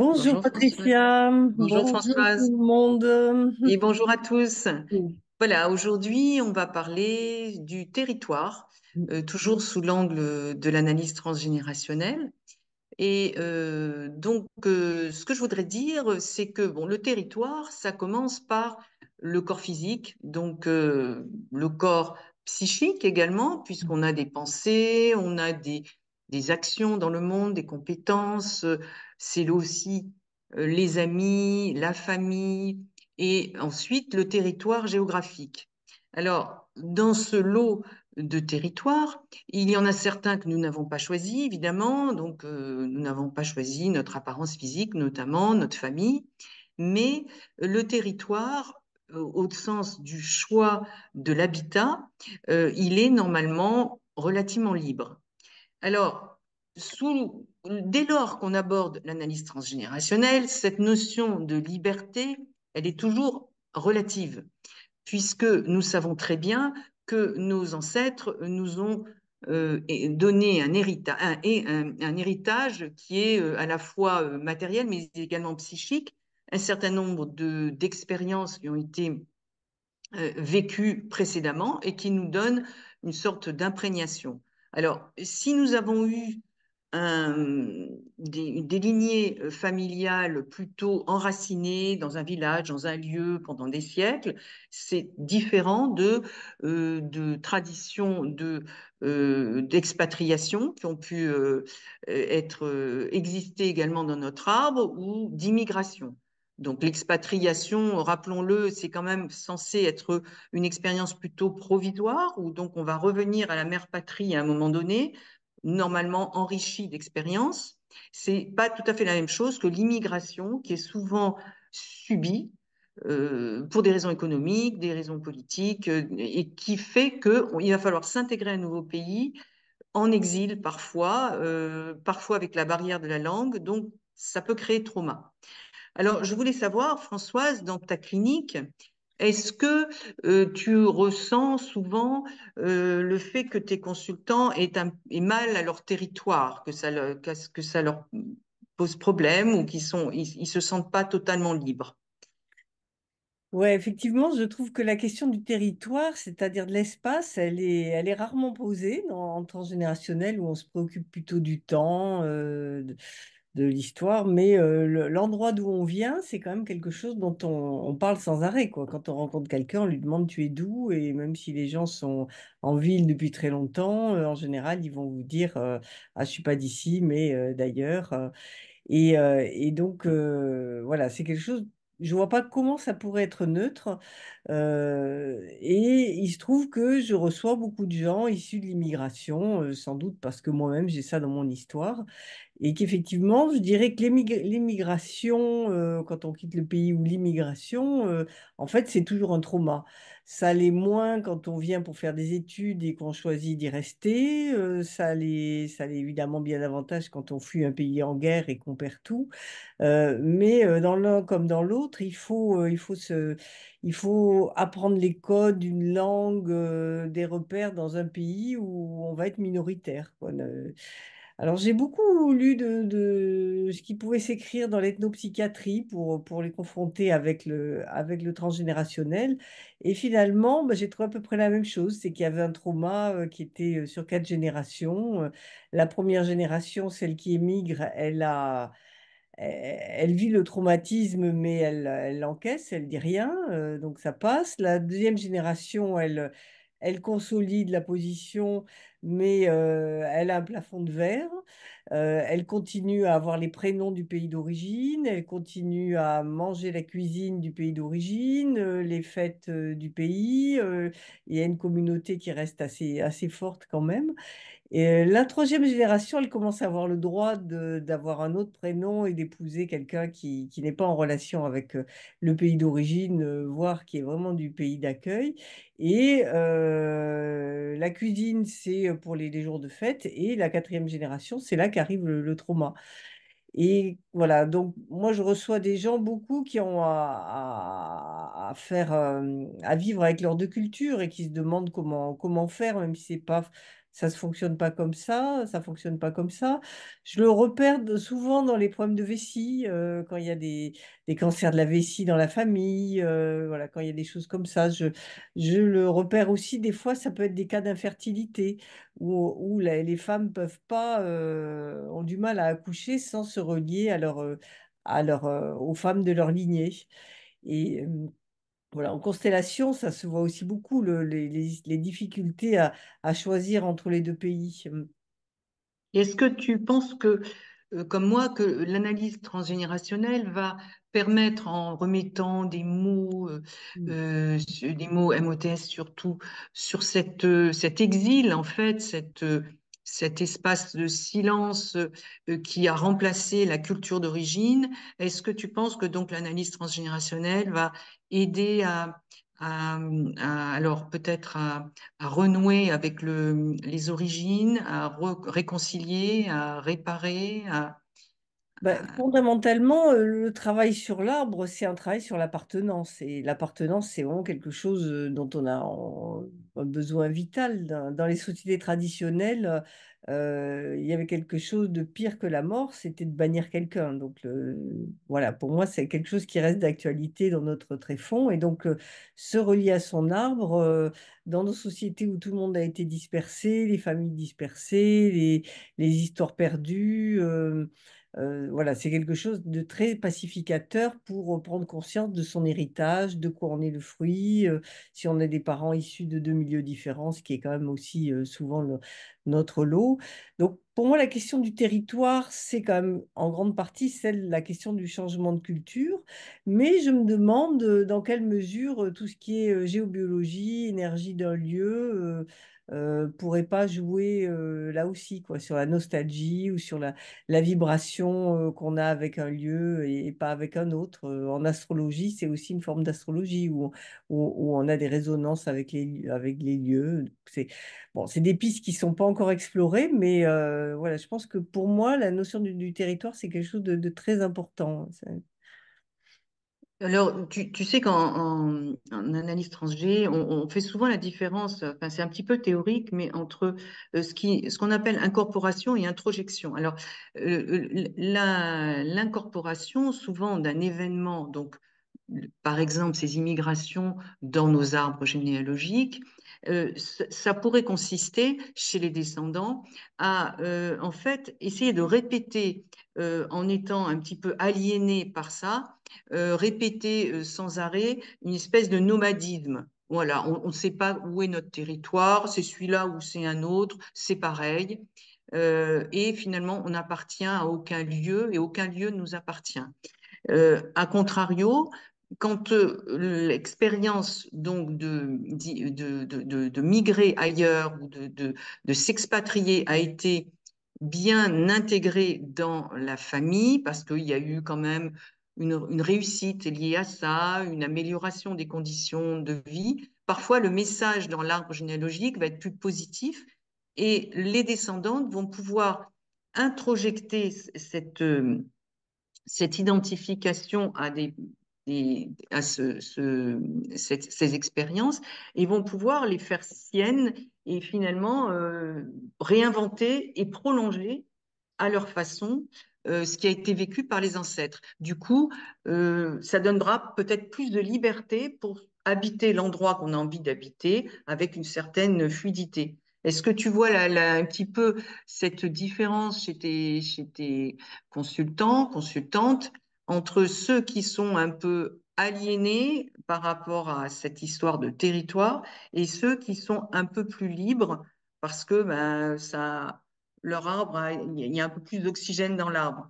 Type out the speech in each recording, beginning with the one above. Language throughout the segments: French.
Bonjour Bonjour Françoise. Patricia, Bonjour bonjour tout Françoise. le monde. Et bonjour à tous. Voilà, aujourd'hui, on va parler du territoire, toujours sous l'angle de l'analyse transgénérationnelle. Ce que je voudrais dire, c'est que bon, le territoire, ça commence par le corps physique, le corps psychique également, puisqu'on a des pensées, on a des actions dans le monde, des compétences. C'est là aussi les amis, la famille, et ensuite le territoire géographique. Alors, dans ce lot de territoires, il y en a certains que nous n'avons pas choisis, évidemment. Nous n'avons pas choisi notre apparence physique, notamment notre famille. Mais le territoire, au sens du choix de l'habitat, il est normalement relativement libre. Alors, dès lors qu'on aborde l'analyse transgénérationnelle, cette notion de liberté, elle est toujours relative puisque nous savons très bien que nos ancêtres nous ont donné un héritage qui est à la fois matériel, mais également psychique, un certain nombre d'expériences qui ont été vécues précédemment et qui nous donnent une sorte d'imprégnation. Alors, si nous avons eu des lignées familiales plutôt enracinées dans un village, dans un lieu pendant des siècles, c'est différent de traditions d'expatriation qui ont pu exister également dans notre arbre ou d'immigration. Donc l'expatriation, rappelons-le, c'est quand même censé être une expérience plutôt provisoire où donc on va revenir à la mère patrie à un moment donné, normalement enrichie d'expériences. C'est pas tout à fait la même chose que l'immigration qui est souvent subie pour des raisons économiques, des raisons politiques, et qui fait qu'il va falloir s'intégrer à un nouveau pays en exil parfois, parfois avec la barrière de la langue, donc ça peut créer trauma. Alors, je voulais savoir, Françoise, dans ta clinique, est-ce que tu ressens souvent le fait que tes consultants aient mal à leur territoire, que ça leur pose problème ou ils se sentent pas totalement libres? Ouais, effectivement, je trouve que la question du territoire, c'est-à-dire de l'espace, elle est rarement posée en transgénérationnel où on se préoccupe plutôt du temps, de l'histoire, mais l'endroit d'où on vient, c'est quand même quelque chose dont on parle sans arrêt, quoi. Quand on rencontre quelqu'un, on lui demande tu es d'où, et même si les gens sont en ville depuis très longtemps, en général, ils vont vous dire ah, je suis pas d'ici, mais d'ailleurs. Voilà, c'est quelque chose, je vois pas comment ça pourrait être neutre. Et il se trouve que je reçois beaucoup de gens issus de l'immigration, sans doute parce que moi-même j'ai ça dans mon histoire. Et qu'effectivement, je dirais que l'immigration, quand on quitte le pays ou l'immigration, en fait, c'est toujours un trauma. Ça l'est moins quand on vient pour faire des études et qu'on choisit d'y rester. Ça l'est évidemment bien davantage quand on fuit un pays en guerre et qu'on perd tout. Mais dans l'un comme dans l'autre, il faut apprendre les codes d'une langue, des repères dans un pays où on va être minoritaire, quoi. Alors, j'ai beaucoup lu de ce qui pouvait s'écrire dans l'ethnopsychiatrie pour les confronter avec le transgénérationnel. Et finalement, bah, j'ai trouvé à peu près la même chose. C'est qu'il y avait un trauma qui était sur 4 générations. La première génération, celle qui émigre, elle vit le traumatisme, mais elle l'encaisse, elle dit rien, donc ça passe. La deuxième génération, elle consolide la position, mais elle a un plafond de verre. Elle continue à avoir les prénoms du pays d'origine, elle continue à manger la cuisine du pays d'origine, les fêtes du pays. Il y a une communauté qui reste assez forte quand même. Et la troisième génération, elle commence à avoir le droit d'avoir un autre prénom et d'épouser quelqu'un qui n'est pas en relation avec le pays d'origine, voire qui est vraiment du pays d'accueil. Et la cuisine, c'est pour les jours de fête. Et la quatrième génération, c'est là qu'arrive le trauma. Et voilà, donc moi je reçois des gens beaucoup qui ont à faire, à vivre avec leurs deux cultures et qui se demandent comment faire, même si c'est pas ça se fonctionne pas comme ça fonctionne pas comme ça. Je le repère souvent dans les problèmes de vessie, quand il y a des cancers de la vessie dans la famille, voilà, quand il y a des choses comme ça. Je le repère aussi, des fois, ça peut être des cas d'infertilité où les femmes peuvent pas, ont du mal à accoucher sans se relier aux femmes de leur lignée. Et voilà, en constellation, ça se voit aussi beaucoup, les difficultés à choisir entre les deux pays. Est-ce que tu penses que, comme moi, que l'analyse transgénérationnelle va permettre, en remettant des mots MOTS surtout, sur cet exil, en fait, cet espace de silence qui a remplacé la culture d'origine, est-ce que tu penses que donc l'analyse transgénérationnelle va aider à- alors peut-être à renouer avec les origines, à réconcilier, à réparer, Ben, fondamentalement, le travail sur l'arbre, c'est un travail sur l'appartenance. Et l'appartenance, c'est vraiment quelque chose dont on a un besoin vital. Dans les sociétés traditionnelles, il y avait quelque chose de pire que la mort, c'était de bannir quelqu'un. Donc, voilà, pour moi, c'est quelque chose qui reste d'actualité dans notre tréfonds. Et donc, se relier à son arbre, dans nos sociétés où tout le monde a été dispersé, les familles dispersées, les histoires perdues. Voilà, c'est quelque chose de très pacificateur pour prendre conscience de son héritage, de quoi on est le fruit, si on a des parents issus de deux milieux différents, ce qui est quand même aussi souvent notre lot. Donc, pour moi, la question du territoire, c'est quand même en grande partie la question du changement de culture, mais je me demande dans quelle mesure tout ce qui est géobiologie, énergie d'un lieu, pourrait pas jouer là aussi, quoi, sur la nostalgie ou sur la vibration qu'on a avec un lieu et pas avec un autre. En astrologie, c'est aussi une forme d'astrologie où on a des résonances avec les lieux. C'est bon, c'est des pistes qui sont pas encore explorées, mais voilà, je pense que pour moi, la notion du territoire, c'est quelque chose de très important. Alors, tu sais en analyse transg, on fait souvent la différence, enfin, c'est un petit peu théorique, mais entre ce qu'on appelle incorporation et introjection. Alors, l'incorporation, souvent d'un événement, donc par exemple ces immigrations dans nos arbres généalogiques, ça pourrait consister chez les descendants à en fait essayer de répéter en étant un petit peu aliéné par ça répéter sans arrêt une espèce de nomadisme. Voilà, on ne sait pas où est notre territoire, c'est celui-là ou c'est un autre, c'est pareil. Et finalement, on n'appartient à aucun lieu et aucun lieu ne nous appartient. A contrario, quand l'expérience donc de migrer ailleurs ou de s'expatrier a été bien intégrée dans la famille, parce qu'il y a eu quand même une réussite liée à ça, une amélioration des conditions de vie, parfois le message dans l'arbre généalogique va être plus positif et les descendantes vont pouvoir introjecter cette identification à ces expériences et vont pouvoir les faire siennes et finalement réinventer et prolonger à leur façon ce qui a été vécu par les ancêtres. Du coup, ça donnera peut-être plus de liberté pour habiter l'endroit qu'on a envie d'habiter avec une certaine fluidité. Est-ce que tu vois un petit peu cette différence chez tes consultants, consultantes, entre ceux qui sont un peu aliénés par rapport à cette histoire de territoire et ceux qui sont un peu plus libres parce que ben, leur arbre, il y a un peu plus d'oxygène dans l'arbre.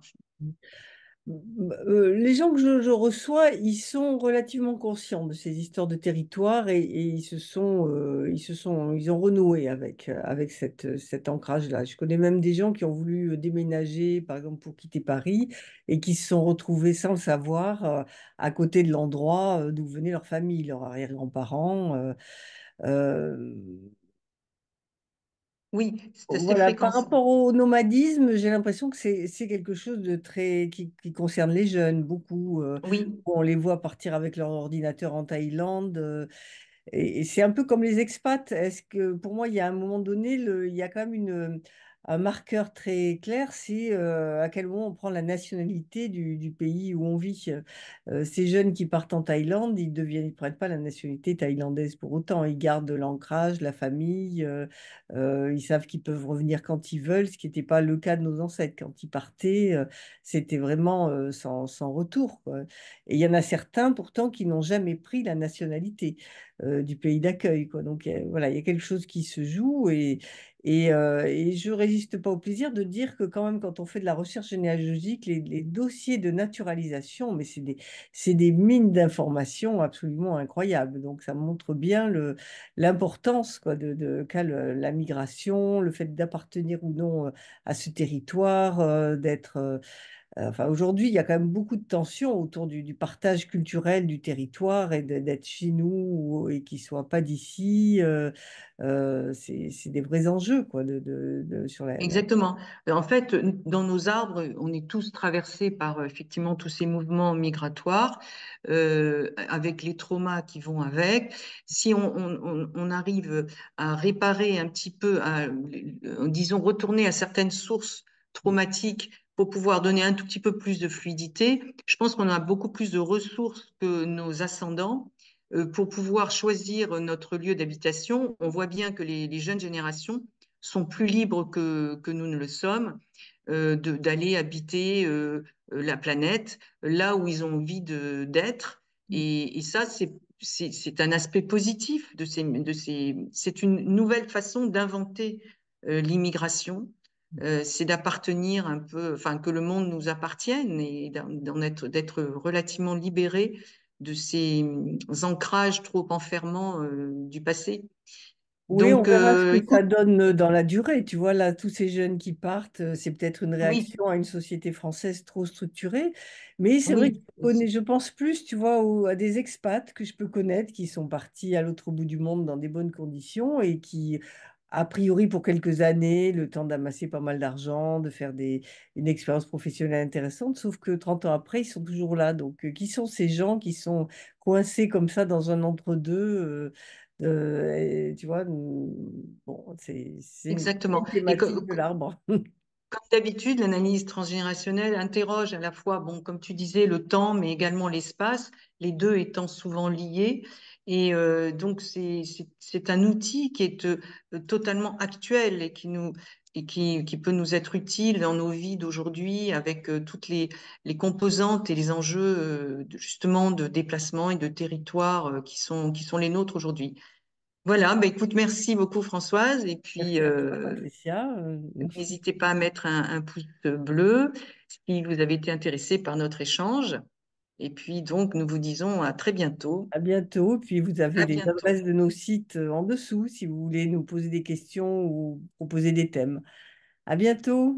Les gens que je reçois, ils sont relativement conscients de ces histoires de territoire et ils ont renoué avec cet ancrage-là. Je connais même des gens qui ont voulu déménager, par exemple, pour quitter Paris et qui se sont retrouvés sans le savoir, à côté de l'endroit d'où venait leur famille, leurs arrière-grands-parents. Euh, Oui, c'est assez Voilà, fréquent. par rapport au nomadisme, j'ai l'impression que c'est quelque chose de qui concerne les jeunes beaucoup. Oui, On les voit partir avec leur ordinateur en Thaïlande. Et c'est un peu comme les expats. Est-ce que pour moi, il y a un moment donné, il y a quand même un marqueur très clair, c'est à quel moment on prend la nationalité du pays où on vit. Ces jeunes qui partent en Thaïlande, ils prennent pas la nationalité thaïlandaise pour autant. Ils gardent l'ancrage, la famille. Ils savent qu'ils peuvent revenir quand ils veulent, ce qui n'était pas le cas de nos ancêtres. Quand ils partaient, c'était vraiment sans retour, quoi. Et il y en a certains pourtant qui n'ont jamais pris la nationalité du pays d'accueil, quoi. Donc voilà, il y a quelque chose qui se joue et je résiste pas au plaisir de dire que quand même, quand on fait de la recherche généalogique, les dossiers de naturalisation, mais c'est des mines d'informations absolument incroyables. Donc ça montre bien l'importance quoi, qu'a la migration, le fait d'appartenir ou non à ce territoire, d'être enfin, aujourd'hui, il y a quand même beaucoup de tensions autour du partage culturel du territoire et d'être chez nous et qu'ils ne soient pas d'ici. C'est des vrais enjeux quoi, sur Exactement. En fait, dans nos arbres, on est tous traversés par effectivement tous ces mouvements migratoires, avec les traumas qui vont avec. Si on arrive à réparer un petit peu, disons, retourner à certaines sources traumatiques pour pouvoir donner un tout petit peu plus de fluidité, je pense qu'on a beaucoup plus de ressources que nos ascendants. Pour pouvoir choisir notre lieu d'habitation, on voit bien que les jeunes générations sont plus libres que nous ne le sommes, d'aller habiter la planète là où ils ont envie d'être. Et ça, c'est un aspect positif c'est une nouvelle façon d'inventer l'immigration. C'est d'appartenir un peu, enfin, que le monde nous appartienne et d'être relativement libéré de ces ancrages trop enfermants du passé. Oui, on Donc, verra ce que ça écoute, donne dans la durée. Tu vois, là, tous ces jeunes qui partent, c'est peut-être une oui, réaction à une société française trop structurée. Mais c'est vrai que oui, aussi. je pense plus, tu vois, à des expats que je peux connaître qui sont partis à l'autre bout du monde dans des bonnes conditions et qui, a priori, pour quelques années, le temps d'amasser pas mal d'argent, de faire une expérience professionnelle intéressante, sauf que 30 ans après, ils sont toujours là. Donc, qui sont ces gens qui sont coincés comme ça dans un entre-deux? Et tu vois, bon, c'est Exactement. une Et thématique de l'arbre. comme d'habitude, l'analyse transgénérationnelle interroge à la fois, bon, comme tu disais, le temps, mais également l'espace, les deux étant souvent liés. Et donc, c'est un outil qui est totalement actuel et qui peut nous être utile dans nos vies d'aujourd'hui avec toutes les composantes et les enjeux justement de déplacement et de territoire qui sont les nôtres aujourd'hui. Voilà, bah, écoute, merci beaucoup Françoise. Et puis, Merci à toi, Patricia. n'hésitez pas à mettre un pouce bleu si vous avez été intéressé par notre échange. Et puis donc, nous vous disons à très bientôt. À bientôt. Puis vous avez À les bientôt. adresses de nos sites en dessous si vous voulez nous poser des questions ou proposer des thèmes. À bientôt.